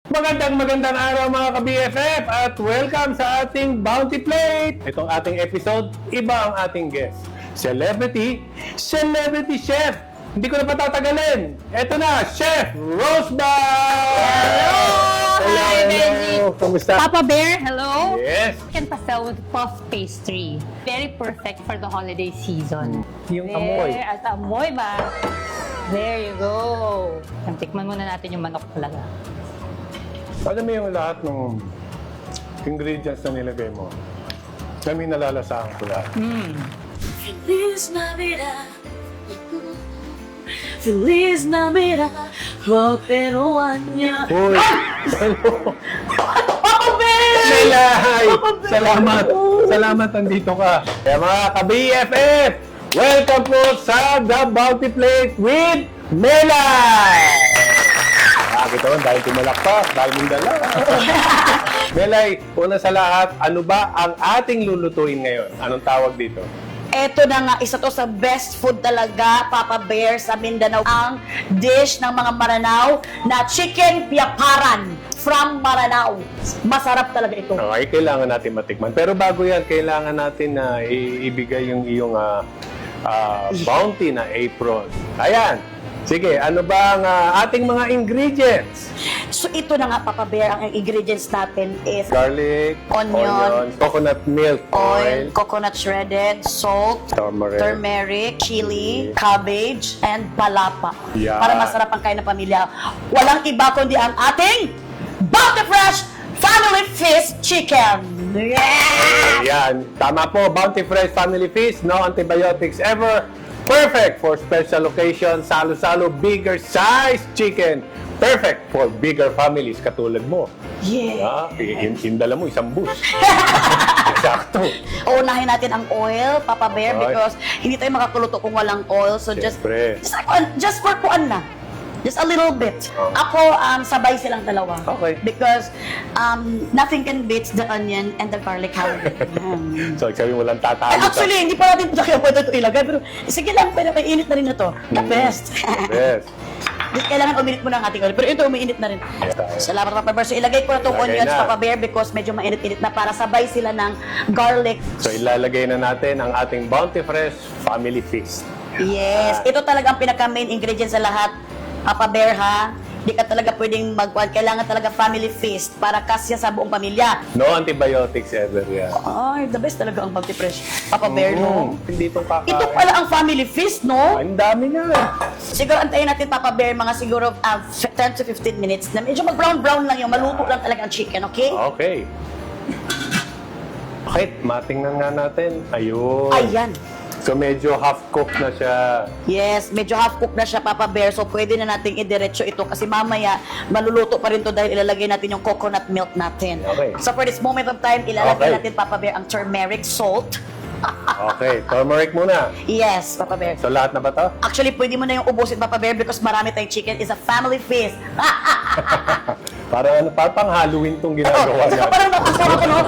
Magandang araw mga ka-BFF at welcome sa ating Bounty Plate. Itong ating episode, iba ang ating guest. Celebrity Chef. Hindi ko na patatagalin. Ito na, Chef Rosebud! Hi, Benji! Kamusta? Papa Bear, hello! Yes. Chicken pastel with puff pastry. Very perfect for the holiday season. Yung amoy. There, at amoy ba? There you go. Tikman muna natin yung manok talaga. Alam mo yung lahat ng ingredients na nilagay mo? Kami nalalasahan ko lahat. Feliz Navidad. Feliz Navidad. Prospero año. Uy! Ano? Papa Bear! Melay! Papa Bear! Salamat nandito ka. Kaya mga ka-BFF, welcome po sa The Bounty Plate with Melay! Kita mo, dahil tumalakpak, dahil mong dala. Melay, una sa lahat, ano ba ang ating lulutuin ngayon? Anong tawag dito? Eto na nga, isa to sa best food talaga, Papa Bear, sa Mindanao. Ang dish ng mga Maranao na chicken piaparan from Maranao. Masarap talaga ito. Okay, kailangan natin matikman. Pero bago yan, kailangan natin na ibigay yung iyong bounty na apron. Ayan. Sige, ano ba ang ating mga ingredients? So ito na nga, Papa Bear, ang ingredients natin is Garlic, Onion, coconut milk, oil, coconut shredded, salt, turmeric, chili, cabbage, and palapa. Yeah. Para masarap ang kain ng pamilya. Walang iba kundi ang ating Bounty Fresh Family Feast Chicken. Yeah! Ayan. Tama po, Bounty Fresh Family Feast, no antibiotics ever. Perfect for special occasions, salo-salo, bigger size chicken. Perfect for bigger families katulad mo. Yeah. Indala mo isang bus. Eksakto. Uunahin natin ang oil, Papa Bear, Okay. because hindi tayo makakuluto kung walang oil. So Siyempre. just for kuan na. Just a little bit. Oh. Ako, sabay silang dalawa. Okay. Because nothing can beat the onion and the garlic powder. So, sabi mo lang tatalo Actually, hindi pa natin kaya pwede ito ilagay. Pero sige lang, pero may init na rin ito. The best. Yes. Just kailangan uminit muna ang ating oil. Pero ito, umiinit na rin. Yes. Salamat, Papa Bear. So, ilagay ko na itong Ilagay onions, na. Papa Bear, because medyo mainit-init na para sabay sila ng garlic. So, ilalagay na natin ang ating Bounty Fresh Family Feast. Yes. Ito talaga ang pinaka-main ingredient sa lahat, Papa Bear, ha? Hindi ka talaga pwedeng kailangan talaga family feast para kasya sa buong pamilya. No antibiotics ever yan. Ay, the best talaga ang Bounty Fresh. Papa Bear, no? Hindi itong kakain. Ito pala ang family feast, no? Ang dami na. Siguro antayin natin, Papa Bear, mga siguro 10 to 15 minutes na medyo mag-brown-brown lang yung maluto lang talaga ang chicken, okay? Okay. Okay, matingnan nga natin. Ayun. Ayan. So medyo half-cooked na siya. Yes, medyo half-cooked na siya, Papa Bear. So, pwede na nating idiretso ito kasi mamaya maluluto pa rin to dahil ilalagay natin yung coconut milk natin. Okay. So, for this moment of time, ilalagay Okay. natin, Papa Bear, ang turmeric salt. Okay, turmeric muna. Yes, Papa Bear. So lahat na ba to? Actually, pwede mo na yung ubusin, Papa Bear, because marami tayong chicken. It's a family feast. Para pang Halloween tong ginagawa Saka niya. parang nakasama ko, no?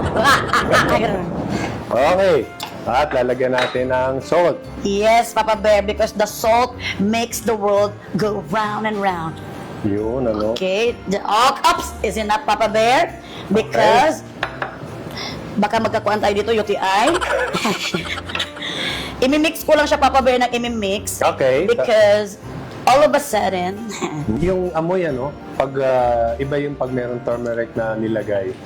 Okay. At lalagyan natin ng salt. Yes, Papa Bear, because the salt makes the world go round and round. Yun, ano? Okay, the all cups is enough, Papa Bear, because baka magkakuan tayo dito, UTI. Imimix ko lang siya, Papa Bear, ng imimix. Okay. Because all of a sudden, Yung amoy, ano? Pag iba yung pag meron turmeric na nilagay.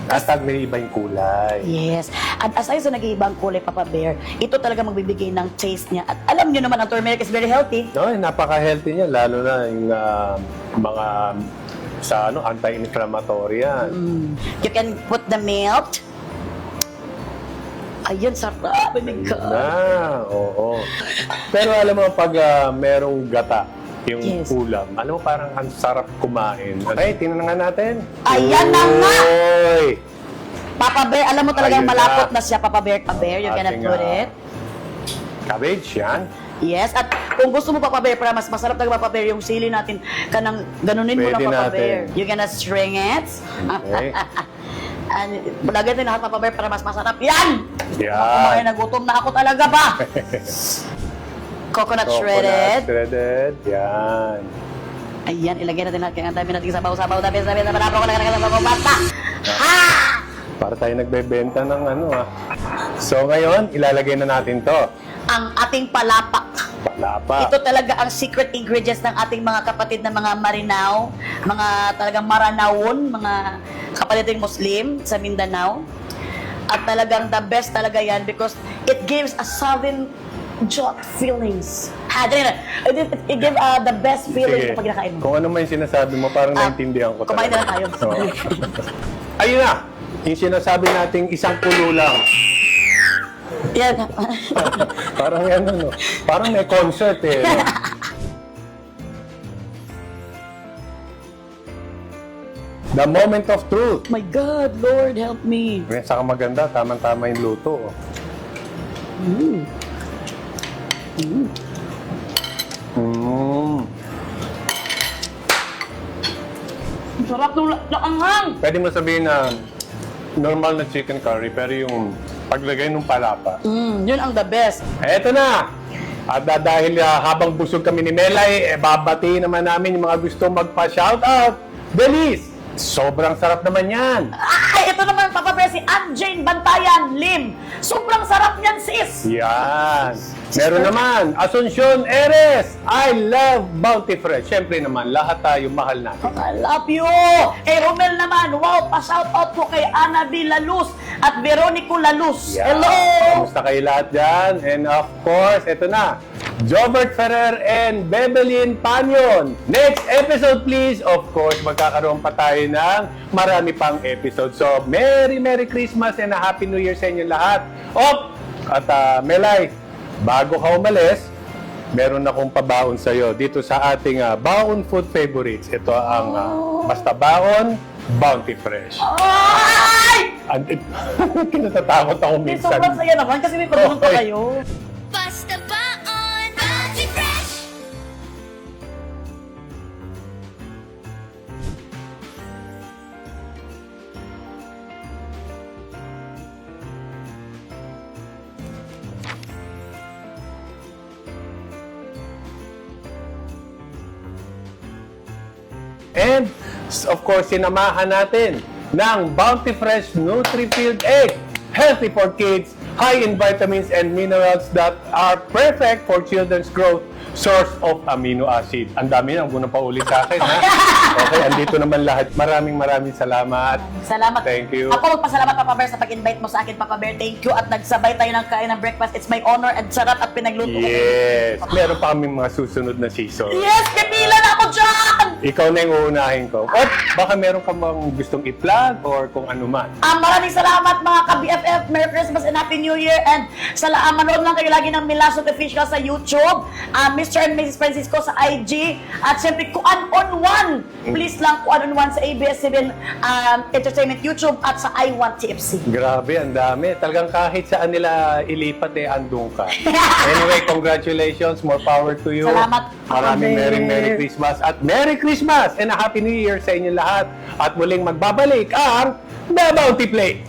At pag may iba yung kulay. yes. At aside sa nag-iibang kulay, Papa Bear, ito talaga magbibigay ng taste niya. At alam niyo naman, ang turmeric is very healthy. No, napaka-healthy niya, lalo na yung mga sa anti-inflammatory yan. You can put the milk. Ayun, sarap. Oh my God. Oo. Pero alam mo, pag merong gata, yung Yes. ulam, alam mo, parang ang sarap kumain. Okay, tingnan nga natin. Ayan na nga! Oy! Papa Bear, alam mo talagang Ayun malapot na. na siya, Papa Bear. Papa Bear, you're gonna Ating, put it. Cabbage, yan. Yes, at kung gusto mo, Papa Bear, para mas masarap talaga, Papa Bear, yung sili natin, kanang ganunin mo Pwede lang, Papa natin. Bear. You're gonna string it. Okay. And lagyan din lahat, Papa Bear, para mas masarap. Yan! Yan. Kumain, nagutom na ako talaga ba? Coconut shredded. Shredded, yan. Ayan, ilagay natin lahat. Kaya ang dami natin sabaw-sabaw. Dami ko lang bata. Ha! Para tayo nagbebenta ng ano ah. So ngayon, ilalagay na natin to. Ang ating palapak. Palapa. Ito talaga ang secret ingredients ng ating mga kapatid na mga Marinaw, mga talagang Maranawon, mga kapatid ng Muslim sa Mindanao. At talagang the best talaga yan because it gives a southern jot feelings. It gives the best feeling kapag kinakain mo. Kung ano man yung sinasabi mo, parang naintindihan ko Kumain na lang tayo. Oo. Ayun na! Yung sinasabi nating isang kulo lang. Yan. Parang yan ano. Parang may concert eh. No? The moment of truth. My God, Lord, help me. May saka maganda, tamang-tama yung luto. Oh. Mm. Ang sarap ng anghang. Pwede mo sabihin na normal na chicken curry, pero yung paglagay ng palapa. Yun ang the best. Eto na! At dahil habang busog kami ni Melay, babati naman namin yung mga gusto magpa-shoutout. Belize! Sobrang sarap naman yan! Ay, ito naman, Papa Bear, si Ann Jane Bantayan Lim. Sobrang sarap niyan, sis. Yan! Meron naman, Asuncion Eres! I love Bounty Fresh. Siyempre naman, lahat tayo mahal natin. I love you! Kay Romel naman, wow, pa-shoutout po kay Ana B. Laluz at Veronico Laluz. Yan. Hello! Kamusta kayo lahat dyan? And of course, eto na, Jobert Ferrer and Bebelin Panyon. Next episode please. Of course, magkakaroon pa tayo ng marami pang episode. So, Merry Christmas and a Happy New Year sa inyo lahat. At Melay, bago ka umalis, meron akong pabaon sa'yo dito sa ating Baon Food Favorites. Ito ang Basta Baon Bounty Fresh. Ay! Kinatatakot ako May minsan. sobrang saya naman kasi may pagpunta Okay. kayo. Basta baon, Bounty Fresh! And, of course, sinamahan natin ng Bounty Fresh Nutri-Filled Egg. Healthy for kids, high in vitamins and minerals that are perfect for children's growth, source of amino acid. Ang dami na, huwag mo na paulit sa akin, ha? Okay, andito naman lahat. Maraming salamat. Salamat. Thank you. Ako magpasalamat, Papa Bear, sa pag-invite mo sa akin, Papa Bear. Thank you. At nagsabay tayo ng kain ng breakfast. It's my honor and sarap at pinagluto ko. Yes! Meron pa kaming mga susunod na season. Yes! Pipila na ako dyan! Ikaw na yung uunahin ko. At baka meron ka bang gustong i-plug or kung ano man. Maraming salamat mga ka-BFF. Merry Christmas and Happy New Year. And manood lang kayo lagi ng Milasot Official sa YouTube. Mr. and Mrs. Francisco sa IG. At syempre, Kuan on One. Please lang, Kuan on One sa ABS-CBN Entertainment YouTube at sa I Want TFC. Grabe, ang dami. Talagang kahit saan nila ilipat andun ka. Anyway, congratulations. More power to you. Salamat. Maraming Merry Christmas. At Merry Christmas and a Happy New Year sa inyo lahat. At muling magbabalik ang The Bounty Plate.